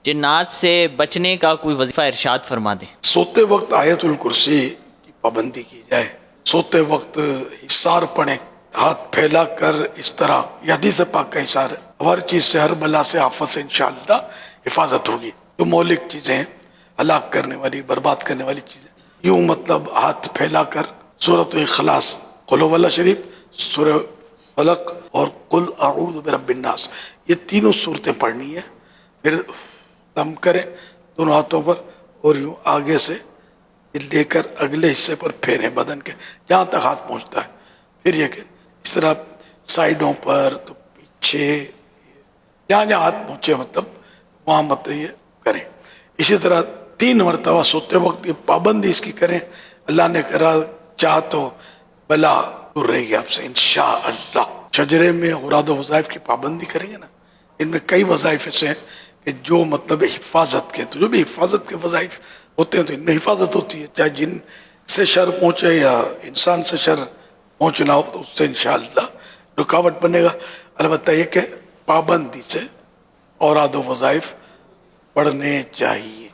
جنات سے بچنے کا کوئی وظیفہ ارشاد فرما دیں۔ سوتے وقت آیت الکرسی کی پابندی کی جائے، سوتے وقت حصار پڑھیں، ہاتھ پھیلا کر اس طرح، یہ حدیث پاک کا حصار ہے، ہر چیز سے، ہر بلا سے، آفت سے انشاءاللہ حفاظت ہوگی۔ جو مولک چیزیں ہیں، ہلاک کرنے والی، برباد کرنے والی چیزیں، یوں مطلب ہاتھ پھیلا کر سورۃ اخلاص، قل هو اللہ شریف، سورہ فلق اور قل اعوذ برب الناس، یہ تینوں صورتیں پڑھنی ہے، پھر دم کریں دونوں ہاتھوں پر اور یوں آگے سے لے کر اگلے حصے پر پھیریں بدن کے جہاں تک ہاتھ پہنچتا ہے، پھر یہ کہ اس طرح سائیڈوں پر تو پیچھے جہاں جہاں ہاتھ پہنچے مطلب وہاں مطلب یہ کریں۔ اسی طرح 3 مرتبہ سوتے وقت کی پابندی اس کی کریں، اللہ نے کرا چاہ تو بلا دور رہے گی آپ سے انشاءاللہ۔ شجرے میں اوراد و وظائف کی پابندی کریں گے نا، ان میں کئی وظائف ایسے ہیں کہ جو مطلب حفاظت کے، تو جو بھی حفاظت کے وظائف ہوتے ہیں تو ان میں حفاظت ہوتی ہے، چاہے جن سے شر پہنچے یا انسان سے شر پہنچنا ہو تو اس سے انشاءاللہ رکاوٹ بنے گا۔ البتہ یہ کہ پابندی سے اوراد و وظائف پڑھنے چاہیے۔